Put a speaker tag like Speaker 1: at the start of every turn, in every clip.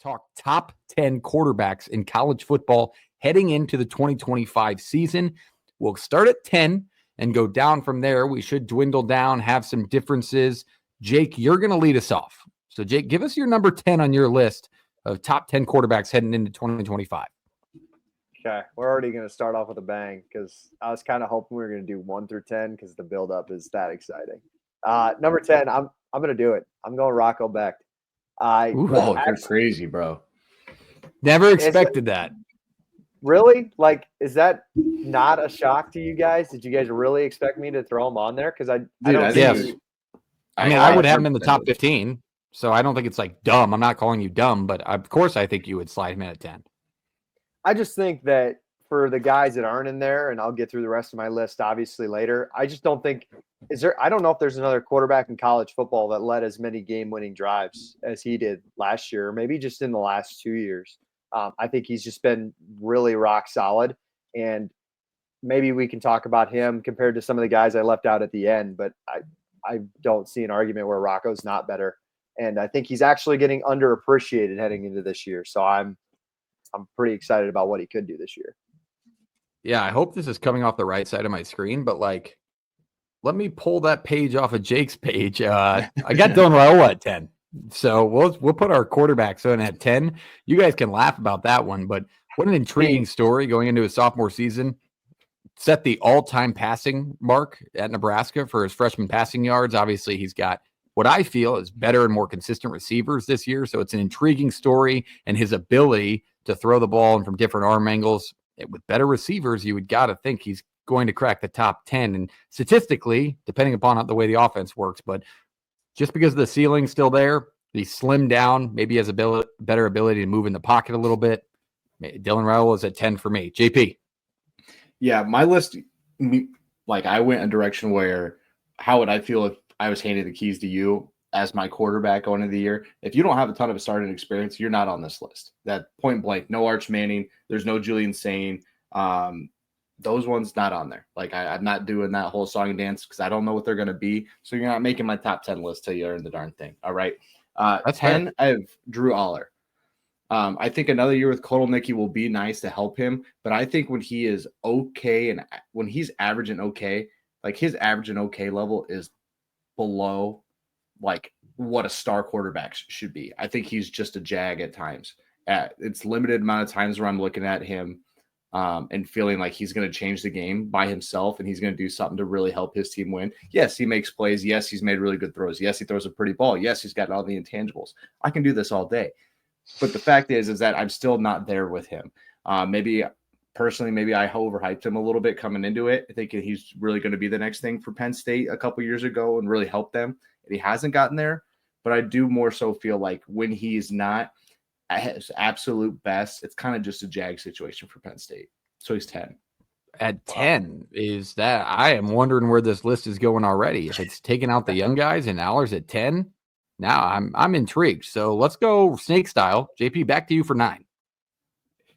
Speaker 1: talk top 10 quarterbacks in college football heading into the 2025 season. We'll start at 10 and go down from there. We should dwindle down, have some differences. Jake, you're going to lead us off. So, Jake, give us your number 10 on your list of top 10 quarterbacks heading into 2025.
Speaker 2: Okay, we're already going to start off with a bang because I was kind of hoping we were going to do 1 through 10 because the build-up is that exciting. Number 10, I'm going to do it. I'm going Rocco Becht.
Speaker 3: You're crazy, bro.
Speaker 1: Never expected that.
Speaker 2: Really? Like, is that not a shock to you guys? Did you guys really expect me to throw him on there? Because I
Speaker 1: would have him in the top 15. So I don't think it's like dumb. I'm not calling you dumb, but of course I think you would slide him in at 10.
Speaker 2: I just think that for the guys that aren't in there, and I'll get through the rest of my list obviously later, I just don't think I don't know if there's another quarterback in college football that led as many game-winning drives as he did last year, or maybe just in the last 2 years. I think he's just been really rock solid, and maybe we can talk about him compared to some of the guys I left out at the end, but I don't see an argument where Rocco's not better. And I think he's actually getting underappreciated heading into this year. So I'm pretty excited about what he could do this year.
Speaker 1: Yeah, I hope this is coming off the right side of my screen, but let me pull that page off of Jake's page. I got Dylan Raiola at 10. So we'll put our quarterbacks on at 10. You guys can laugh about that one, but what an intriguing story going into his sophomore season. Set the all-time passing mark at Nebraska for his freshman passing yards. Obviously, he's got what I feel is better and more consistent receivers this year. So it's an intriguing story, and his ability to throw the ball in from different arm angles with better receivers, you would got to think he's going to crack the top 10. And statistically, depending upon the way the offense works, but just because the ceiling's still there, he's slimmed down, maybe has a better ability to move in the pocket a little bit. Dylan Raiola is at 10 for me. JP.
Speaker 3: Yeah, my list, I went a direction where how would I feel if I was handing the keys to you as my quarterback going into the year? If you don't have a ton of starting experience, you're not on this list. That point blank, no Arch Manning, there's no Julian Sane. Those ones not on there. I'm not doing that whole song and dance because I don't know what they're going to be. So you're not making my top 10 list till you earn the darn thing. All right. That's 10, I have Drew Aller. I think another year with Kotelnicki will be nice to help him, but I think when he is okay and when he's averaging okay, his average and okay level is below what a star quarterback should be. I think he's just a jag at times. It's limited amount of times where I'm looking at him and feeling like he's going to change the game by himself and he's going to do something to really help his team win. Yes, he makes plays. Yes, he's made really good throws. Yes, he throws a pretty ball. Yes, he's got all the intangibles. I can do this all day. But the fact is that I'm still not there with him. Maybe I overhyped him a little bit coming into it. I think he's really going to be the next thing for Penn State a couple years ago and really help them. And he hasn't gotten there, but I do more so feel like when he's not at his absolute best, it's kind of just a jag situation for Penn State. So he's 10.
Speaker 1: At 10 is that I am wondering where this list is going already. If it's taking out the young guys and Aller's at 10, now I'm intrigued. So let's go snake style. JP, back to you for 9.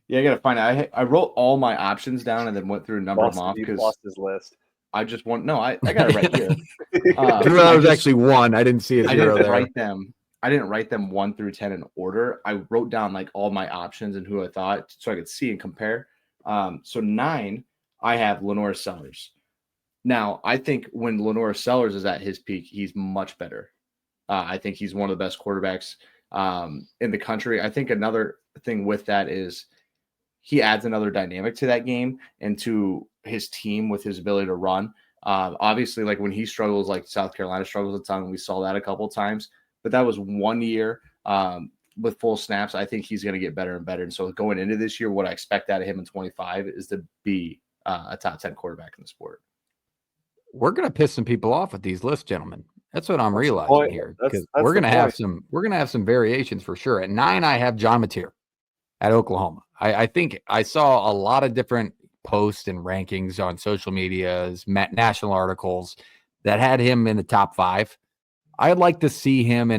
Speaker 3: Yeah, I got to find out. I wrote all my options down and then went through a number of them off because
Speaker 2: lost his list.
Speaker 3: I just want I got it right here.
Speaker 1: There was actually 1. I didn't see a 0 there.
Speaker 3: I didn't write them 1 through 10 in order. I wrote down all my options and who I thought so I could see and compare. So 9, I have Lenore Sellers. Now, I think when Lenore Sellers is at his peak, he's much better. I think he's one of the best quarterbacks in the country. I think another thing with that is he adds another dynamic to that game and to his team with his ability to run. Obviously, when he struggles, South Carolina struggles at times, we saw that a couple of times. But that was 1 year with full snaps. I think he's going to get better and better. And so going into this year, what I expect out of him in 25 is to be a top 10 quarterback in the sport.
Speaker 1: We're going to piss some people off with these lists, gentlemen. That's what I'm realizing here. Because we're going to have some variations for sure. At 9, I have John Mateer at Oklahoma. I think I saw a lot of different posts and rankings on social medias, national articles that had him in the top 5. I'd like to see him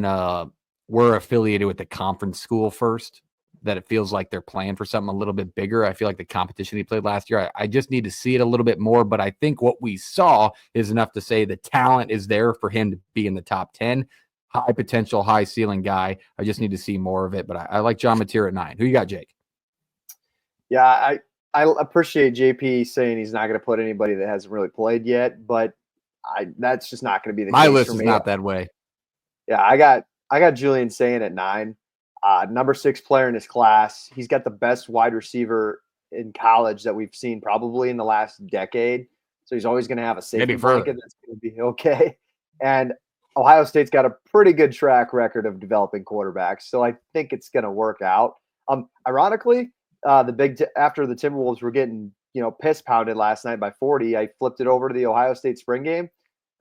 Speaker 1: we're affiliated with the conference school first, that it feels like they're playing for something a little bit bigger. I feel like the competition he played last year, I just need to see it a little bit more, but I think what we saw is enough to say the talent is there for him to be in the top 10. high potential, high ceiling guy. I just need to see more of it, but I like John Mateer at 9. Who you got, Jake?
Speaker 2: Yeah, I appreciate JP saying he's not going to put anybody that hasn't really played yet, but that's just not going to be the
Speaker 1: My
Speaker 2: case
Speaker 1: list
Speaker 2: for
Speaker 1: is
Speaker 2: me.
Speaker 1: not that way.
Speaker 2: Yeah, I got Julian Sayin at 9, number 6 player in his class. He's got the best wide receiver in college that we've seen probably in the last decade. So he's always going to have a safety
Speaker 1: Maybe further.
Speaker 2: blanket that's going to be okay. And Ohio State's got a pretty good track record of developing quarterbacks, so I think it's going to work out. Ironically, after the Timberwolves were getting piss pounded last night by 40, I flipped it over to the Ohio State spring game.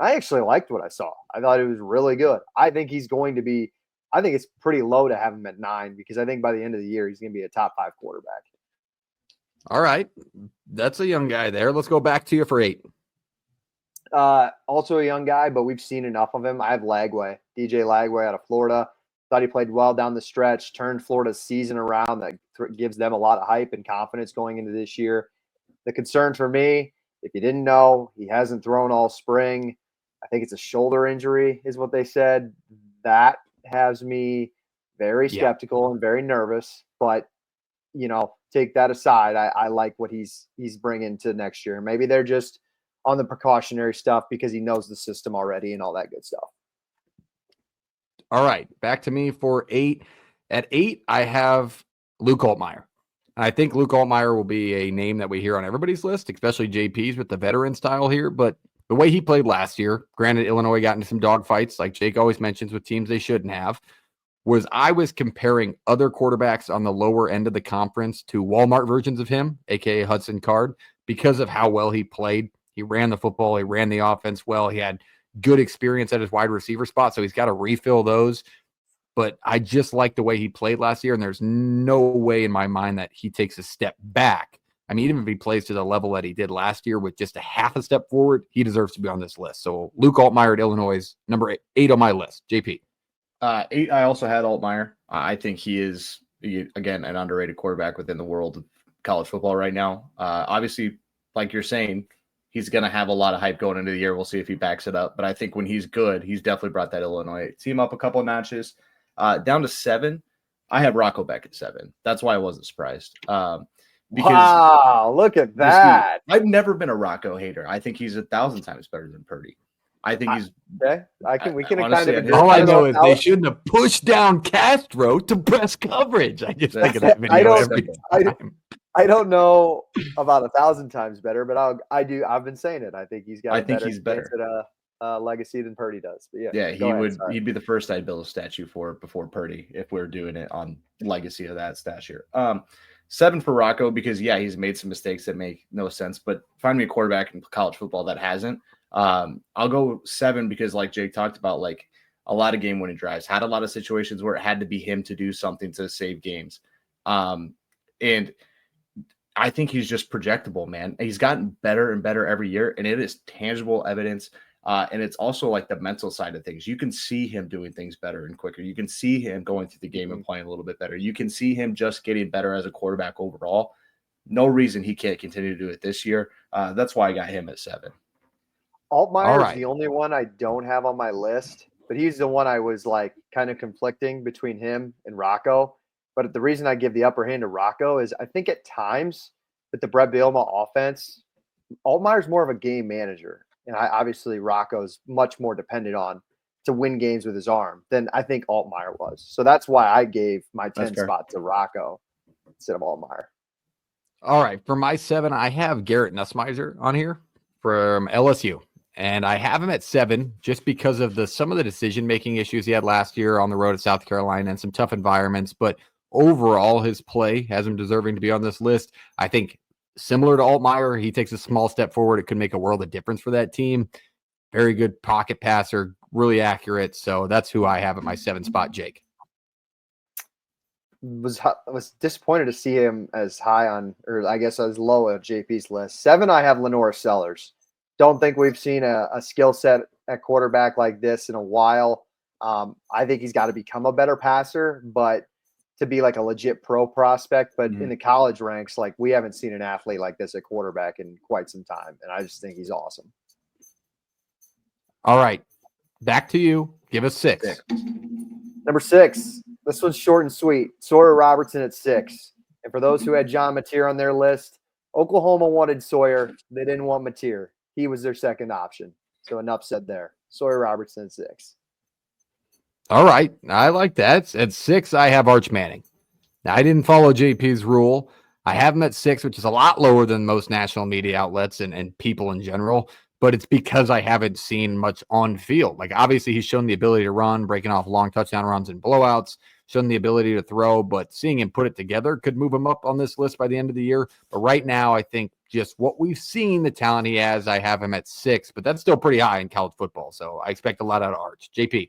Speaker 2: I actually liked what I saw. I thought it was really good. I think he's going to be. I think it's pretty low to have him at 9 because I think by the end of the year he's going to be a top 5 quarterback.
Speaker 1: All right, that's a young guy there. Let's go back to you for 8.
Speaker 2: Also a young guy, but we've seen enough of him. I have Lagway, DJ Lagway out of Florida. Thought he played well down the stretch, turned Florida's season around. That gives them a lot of hype and confidence going into this year. The concern for me, if you didn't know, he hasn't thrown all spring. I think it's a shoulder injury is what they said. That has me very skeptical and very nervous, but take that aside. I like what he's bringing to next year. Maybe they're just on the precautionary stuff because he knows the system already and all that good stuff.
Speaker 1: All right, back to me for 8. At 8, I have Luke Altmaier. I think Luke Altmaier will be a name that we hear on everybody's list, especially JP's with the veteran style here. But the way he played last year, granted, Illinois got into some dogfights, like Jake always mentions, with teams they shouldn't have, I was comparing other quarterbacks on the lower end of the conference to Walmart versions of him, a.k.a. Hudson Card, because of how well he played. He ran the football. He ran the offense well. He had good experience at his wide receiver spot, so he's got to refill those. But I just like the way he played last year, and there's no way in my mind that he takes a step back. I mean, even if he plays to the level that he did last year with just a half a step forward, he deserves to be on this list. So Luke Altmaier at Illinois is number 8 on my list. JP.
Speaker 3: 8, I also had Altmaier. I think he is, again, an underrated quarterback within the world of college football right now. Obviously, like you're saying, he's going to have a lot of hype going into the year. We'll see if he backs it up. But I think when he's good, he's definitely brought that Illinois team up a couple of notches. Down to 7, I have Rocco Beck at 7. That's why I wasn't surprised. Because
Speaker 2: wow, look at that.
Speaker 3: I've never been a Rocco hater. I think he's 1,000 times better than Purdy. I think he's
Speaker 2: okay. We can
Speaker 3: honestly,
Speaker 2: kind of
Speaker 1: all I know is they shouldn't have pushed down Castro to press coverage. I just think of that video every time.
Speaker 2: I don't know about 1,000 times better, but I've been saying it. I think he's got.
Speaker 3: He's better
Speaker 2: at a legacy than Purdy does. But
Speaker 3: he'd be the first I'd build a statue for before Purdy if we're doing it on legacy of that statue. 7 for Rocco because he's made some mistakes that make no sense. But find me a quarterback in college football that hasn't. I'll go 7 because, like Jake talked about, like a lot of game-winning drives, had a lot of situations where it had to be him to do something to save games. And I think he's just projectable, man. He's gotten better and better every year, and it is tangible evidence. And it's also like the mental side of things. You can see him doing things better and quicker. You can see him going through the game and playing a little bit better. You can see him just getting better as a quarterback overall. No reason he can't continue to do it this year. That's why I got him at 7.
Speaker 2: Altmaier is the only one I don't have on my list, but he's the one I was like kind of conflicting between him and Rocco. But the reason I give the upper hand to Rocco is I think at times with the Brett Bielema offense, Altmaier's more of a game manager. And obviously Rocco's much more dependent on to win games with his arm than I think Altmaier was. So that's why I gave my 10 spot to Rocco instead of Altmaier.
Speaker 1: All right. For my 7, I have Garrett Nussmeiser on here from LSU. And I have him at 7 just because of some of the decision-making issues he had last year on the road at South Carolina and some tough environments. But overall, his play has him deserving to be on this list. I think similar to Altmaier, he takes a small step forward. It could make a world of difference for that team. Very good pocket passer, really accurate. So that's who I have at my 7 spot, Jake.
Speaker 2: Was disappointed to see him as high on, or I guess as low at JP's list. 7, I have Lenore Sellers. Don't think we've seen a skill set at quarterback like this in a while. I think he's got to become a better passer, but to be like a legit pro prospect. But in the college ranks, like we haven't seen an athlete like this at quarterback in quite some time. And I just think he's awesome.
Speaker 1: All right. Back to you. Give us 6.
Speaker 3: 6.
Speaker 2: Number 6. This one's short and sweet. Sawyer Robertson at 6. And for those who had John Mateer on their list, Oklahoma wanted Sawyer. They didn't want Mateer. He was their second option. So enough said there. Sawyer Robertson at 6.
Speaker 1: All right. I like that. At 6, I have Arch Manning. Now, I didn't follow JP's rule. I have him at 6, which is a lot lower than most national media outlets and people in general, but it's because I haven't seen much on field. Like, obviously, he's shown the ability to run, breaking off long touchdown runs and blowouts, shown the ability to throw, but seeing him put it together could move him up on this list by the end of the year. But right now, I think just what we've seen, the talent he has, I have him at 6, but that's still pretty high in college football. So I expect a lot out of Arch. JP.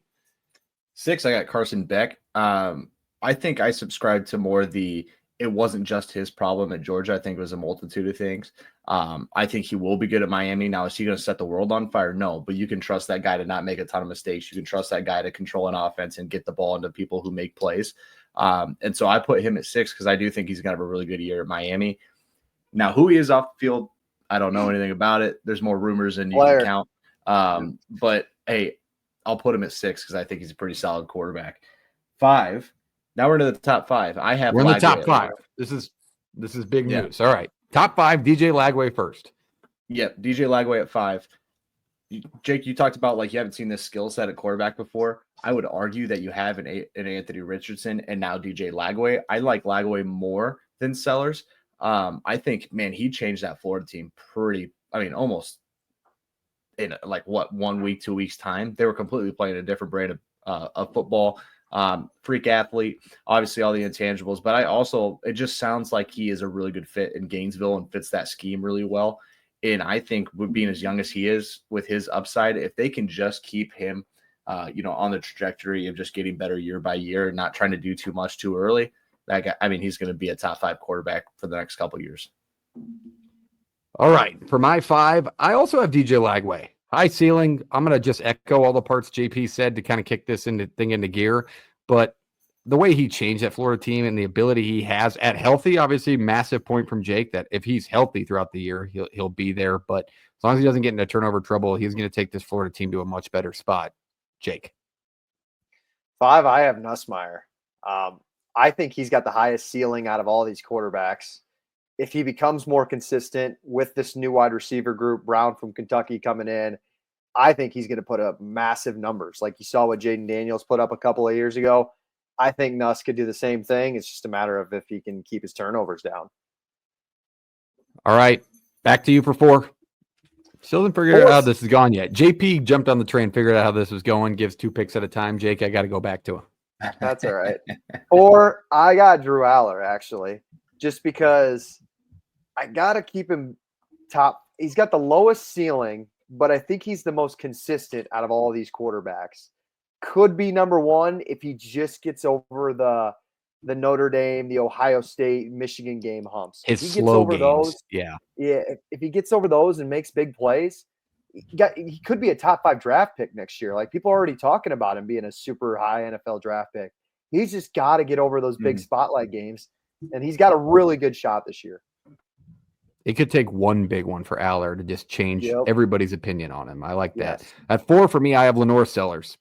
Speaker 3: 6, I got Carson Beck. I think I subscribe to more it wasn't just his problem at Georgia. I think it was a multitude of things. I think he will be good at Miami. Now, is he going to set the world on fire? No, but you can trust that guy to not make a ton of mistakes. You can trust that guy to control an offense and get the ball into people who make plays. And so I put him at 6 because I do think he's going to have a really good year at Miami. Now, who he is off the field, I don't know anything about it. There's more rumors than you can count. But, hey, I'll put him at 6 because I think he's a pretty solid quarterback. 5. Now we're into the top 5.
Speaker 1: We're in the top 5. This is big news. All right. Top 5, DJ Lagway first.
Speaker 3: Yep, DJ Lagway at 5. Jake, you talked about you haven't seen this skill set at quarterback before. I would argue that you have an Anthony Richardson and now DJ Lagway. I like Lagway more than Sellers. I think, man, he changed that Florida team almost in 1 week, 2 weeks time. They were completely playing a different brand of football. Freak athlete, obviously all the intangibles, but it just sounds like he is a really good fit in Gainesville and fits that scheme really well. And I think with being as young as he is with his upside, if they can just keep him, on the trajectory of just getting better year by year and not trying to do too much too early, he's going to be a top 5 quarterback for the next couple of years.
Speaker 1: All right. For my 5, I also have DJ Lagway. High ceiling. I'm going to just echo all the parts JP said to kind of kick this into gear. But the way he changed that Florida team and the ability he has at healthy, obviously massive point from Jake that if he's healthy throughout the year, he'll be there. But as long as he doesn't get into turnover trouble, he's going to take this Florida team to a much better spot. Jake.
Speaker 2: 5, I have Nussmeier. I think he's got the highest ceiling out of all these quarterbacks. If he becomes more consistent with this new wide receiver group, Brown from Kentucky coming in, I think he's going to put up massive numbers. Like you saw what Jaden Daniels put up a couple of years ago. I think Nuss could do the same thing. It's just a matter of if he can keep his turnovers down.
Speaker 1: All right. Back to you for 4. Still haven't figured out how this has gone yet. JP jumped on the train, figured out how this was going, gives 2 picks at a time. Jake, I got to go back to him.
Speaker 2: That's all right. 4, I got Drew Aller, actually, just because I got to keep him top. He's got the lowest ceiling, but I think he's the most consistent out of all of these quarterbacks. Could be number 1 if he just gets over the Notre Dame, the Ohio State, Michigan game humps.
Speaker 1: His
Speaker 2: if he
Speaker 1: slow
Speaker 2: gets over
Speaker 1: games,
Speaker 2: those, if he gets over those and makes big plays, he could be a top 5 draft pick next year. Like people are already talking about him being a super high NFL draft pick. He's just got to get over those big spotlight games, and he's got a really good shot this year.
Speaker 1: It could take one big one for Aller to just change everybody's opinion on him. I like that.
Speaker 2: Yes.
Speaker 1: At 4 for me, I have Lenore Sellers.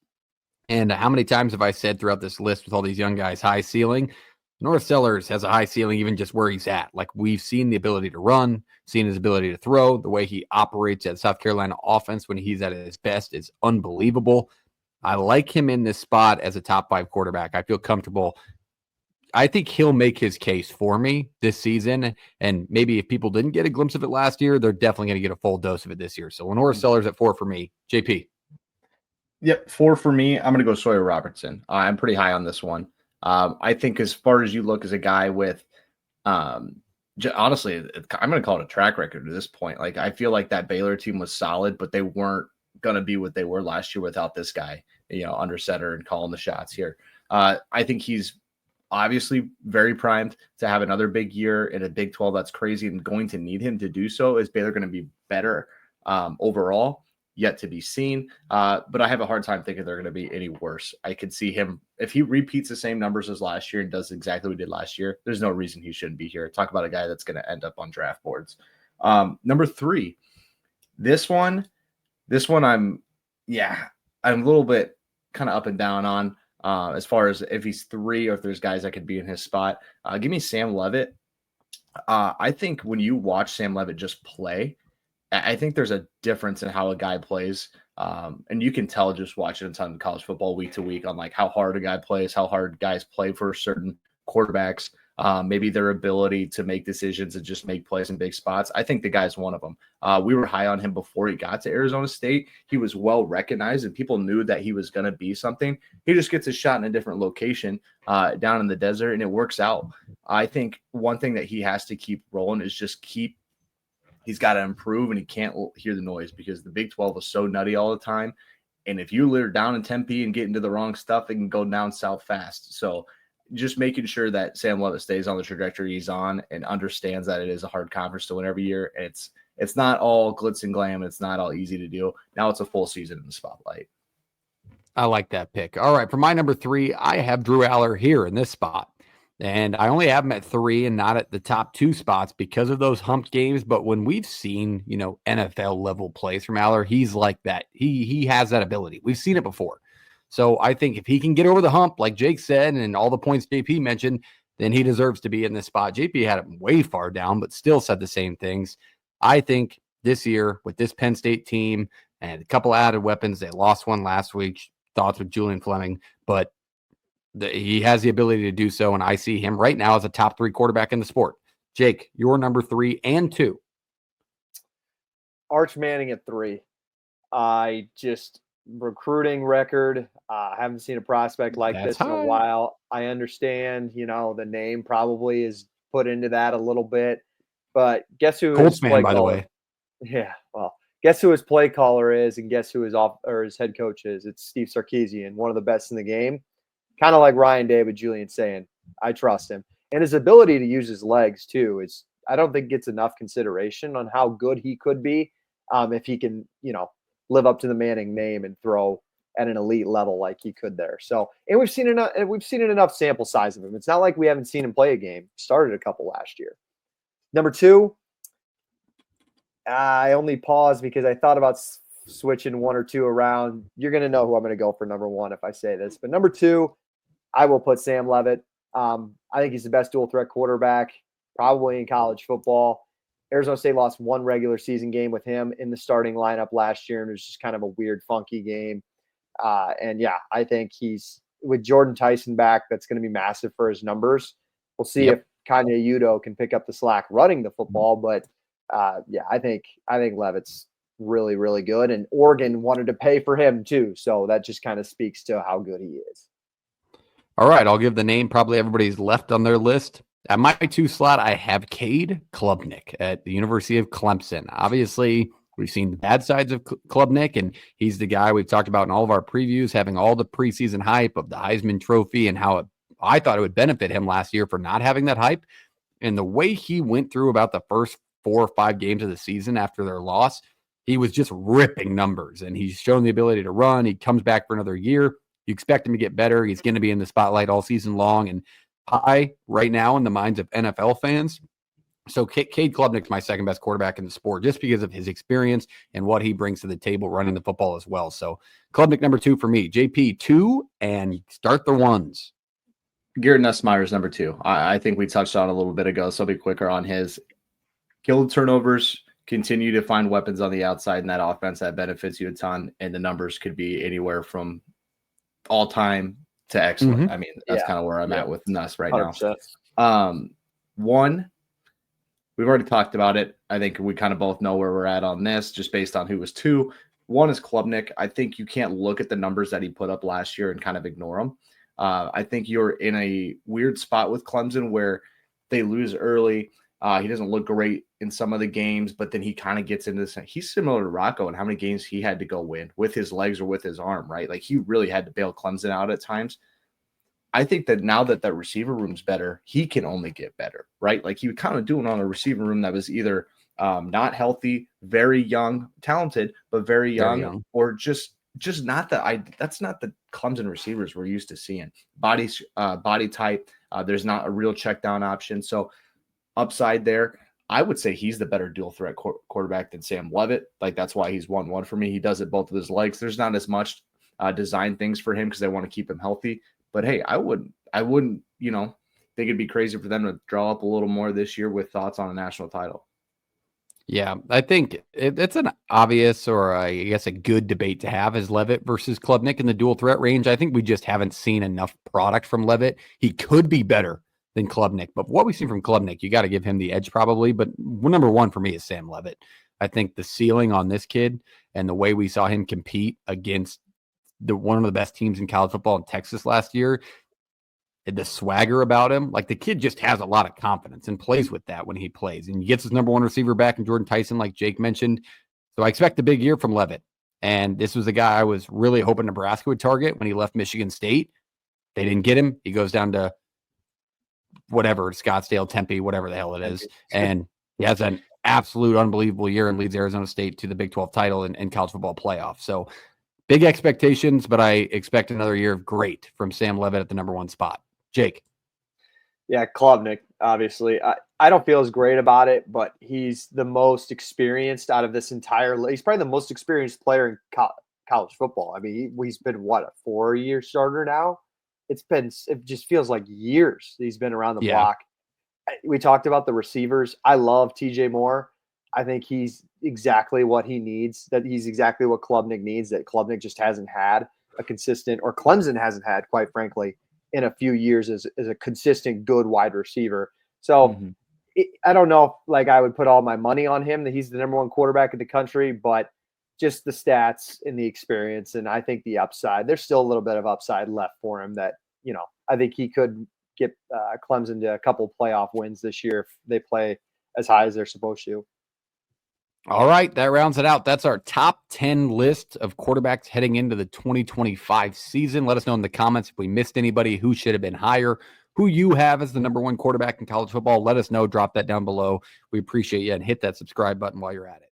Speaker 1: And how many times have I said throughout this list with all these young guys, high ceiling? Lenore Sellers has a high ceiling even just where he's at. Like we've seen the ability to run, seen his ability to throw, the way he operates at South Carolina offense when he's at his best is unbelievable. I like him in this spot as a top 5 quarterback. I feel comfortable. I think he'll make his case for me this season. And maybe if people didn't get a glimpse of it last year, they're definitely going to get a full dose of it this year. So Lenore Sellers at 4 for me. JP.
Speaker 3: Yep, 4 for me. I'm going to go Sawyer Robertson. I'm pretty high on this one. I think as far as you look as a guy with, honestly, I'm going to call it a track record at this point. Like I feel like that Baylor team was solid, but they weren't going to be what they were last year without this guy, under center and calling the shots here. I think he's obviously very primed to have another big year in a Big 12 that's crazy and going to need him to do so. Is Baylor going to be better overall? Yet to be seen. But I have a hard time thinking they're going to be any worse. I could see him, if he repeats the same numbers as last year and does exactly what he did last year, there's no reason he shouldn't be here. Talk about a guy that's going to end up on draft boards. Number 3, this one I'm a little bit kind of up and down on as far as if he's 3 or if there's guys that could be in his spot. Give me Sam Levitt. I think when you watch Sam Levitt just play, I think there's a difference in how a guy plays. And you can tell just watching a ton of college football week to week on like how hard a guy plays, how hard guys play for certain quarterbacks, maybe their ability to make decisions and just make plays in big spots. I think the guy's one of them. We were high on him before he got to Arizona State. He was well recognized and people knew that he was going to be something. He just gets a shot in a different location down in the desert and it works out. I think one thing that he has to keep rolling is just he's got to improve and he can't hear the noise because the Big 12 is so nutty all the time. And if you litter down in Tempe and get into the wrong stuff, it can go down south fast. So just making sure that Sam Levitt stays on the trajectory he's on and understands that it is a hard conference to win every year. And it's not all glitz and glam. It's not all easy to do. Now it's a full season in the spotlight.
Speaker 1: I like that pick. All right. For my number 3, I have Drew Aller here in this spot. And I only have him at 3 and not at the top 2 spots because of those hump games. But when we've seen, NFL level plays from Aller, he's like that. He has that ability. We've seen it before. So I think if he can get over the hump, like Jake said, and all the points JP mentioned, then he deserves to be in this spot. JP had him way far down, but still said the same things. I think this year with this Penn State team and a couple added weapons, they lost one last week. Thoughts with Julian Fleming, but he has the ability to do so, and I see him right now as a top 3 quarterback in the sport. Jake, your number 3 and 2.
Speaker 2: Arch Manning at 3. I just recruiting record. I haven't seen a prospect like
Speaker 1: That's
Speaker 2: this in a
Speaker 1: high.
Speaker 2: while. I understand, the name probably is put into that a little bit, but guess who
Speaker 1: Colts
Speaker 2: his
Speaker 1: fan,
Speaker 2: play
Speaker 1: by the
Speaker 2: caller?
Speaker 1: way.
Speaker 2: Yeah, well, guess who his play caller is, and guess who his head coach is? It's Steve Sarkisian, one of the best in the game. Kind of like Ryan Day, but Julian saying, I trust him. And his ability to use his legs, too, I don't think gets enough consideration on how good he could be if he can, live up to the Manning name and throw at an elite level like he could there. So, and we've seen enough sample size of him. It's not like we haven't seen him play a game. Started a couple last year. Number 2, I only paused because I thought about switching 1 or 2 around. You're going to know who I'm going to go for number 1 if I say this. But number 2, I will put Sam Levitt. I think he's the best dual threat quarterback probably in college football. Arizona State lost 1 regular season game with him in the starting lineup last year, and it was just kind of a weird, funky game. And yeah, I think he's with Jordan Tyson back. That's going to be massive for his numbers. We'll see if Kanye Udo can pick up the slack running the football, but yeah, I think Levitt's really, really good, and Oregon wanted to pay for him too, so that just kind of speaks to how good he is.
Speaker 1: All right, I'll give the name probably everybody's left on their list. At my 2 slot, I have Cade Klubnik at the University of Clemson. Obviously, we've seen the bad sides of Klubnik, and he's the guy we've talked about in all of our previews, having all the preseason hype of the Heisman Trophy and how I thought it would benefit him last year for not having that hype. And the way he went through about the first 4 or 5 games of the season after their loss, he was just ripping numbers, and he's shown the ability to run. He comes back for another year. You expect him to get better. He's going to be in the spotlight all season long and high right now in the minds of NFL fans. So Cade Klubnik's my second best quarterback in the sport just because of his experience and what he brings to the table running the football as well. So Klubnik number 2 for me. JP 2 and start the 1s.
Speaker 3: Garrett Nussmeier is number 2. I think we touched on a little bit ago, so I'll be quicker on his. Kill turnovers, continue to find weapons on the outside in that offense that benefits you a ton, and the numbers could be anywhere from all-time to excellent.
Speaker 1: Mm-hmm.
Speaker 3: I mean, that's kind of where I'm at with Nuss right
Speaker 2: 100%.
Speaker 3: now. 1, we've already talked about it. I think we kind of both know where we're at on this just based on who was 2. 1 is Klubnik. I think you can't look at the numbers that he put up last year and kind of ignore them. I think you're in a weird spot with Clemson where they lose early. He doesn't look great in some of the games, but then he kind of gets into this. He's similar to Rocco in how many games he had to go win with his legs or with his arm, right? Like he really had to bail Clemson out at times. I think that now that that receiver room's better, he can only get better, right? Like he was kind of doing on a receiver room that was either not healthy, very young, talented, but very young. Or just not that's not the Clemson receivers we're used to seeing. Body type, there's not a real check down option. So upside there, I would say he's the better dual threat quarterback than Sam Levitt. Like that's why he's 1-1 for me. He does it both with his legs. There's not as much design things for him because they want to keep him healthy. But hey, I wouldn't, think it'd be crazy for them to draw up a little more this year with thoughts on a national title.
Speaker 1: Yeah, I think it's an obvious, or I guess a good debate to have, is Levitt versus Klubnik in the dual threat range. I think we just haven't seen enough product from Levitt. He could be better than Klubnik, but what we've seen from Klubnik, you got to give him the edge probably. But number one for me is Sam Levitt. I think the ceiling on this kid and the way we saw him compete against one of the best teams in college football in Texas last year, the swagger about him, like the kid just has a lot of confidence and plays with that when he plays, and he gets his number one receiver back in Jordan Tyson, like Jake mentioned. So I expect a big year from Levitt. And this was a guy I was really hoping Nebraska would target when he left Michigan State. They didn't get him. He goes down to whatever, Scottsdale, Tempe, whatever the hell it is. And he has an absolute unbelievable year and leads Arizona State to the Big 12 title and college football playoff. So big expectations, but I expect another year of great from Sam Levitt at the number one spot. Jake.
Speaker 2: Yeah, Klubnik, obviously. I don't feel as great about it, but he's the most experienced out of this entire – he's probably the most experienced player in college football. I mean, he's been, a 4-year starter now? It just feels like years he's been around the block. We talked about the receivers. I love TJ Moore. I think he's exactly what he needs, that he's exactly what Klubnik needs, that Klubnik just hasn't had a consistent – or Clemson hasn't had, quite frankly, in a few years as a consistent good wide receiver. So I don't know if I would put all my money on him that he's the number one quarterback in the country, but just the stats and the experience. And I think the upside, there's still a little bit of upside left for him that, I think he could get Clemson to a couple playoff wins this year if they play as high as they're supposed to.
Speaker 1: All right, that rounds it out. That's our top 10 list of quarterbacks heading into the 2025 season. Let us know in the comments if we missed anybody, who should have been higher, who you have as the number one quarterback in college football. Let us know. Drop that down below. We appreciate you, and hit that subscribe button while you're at it.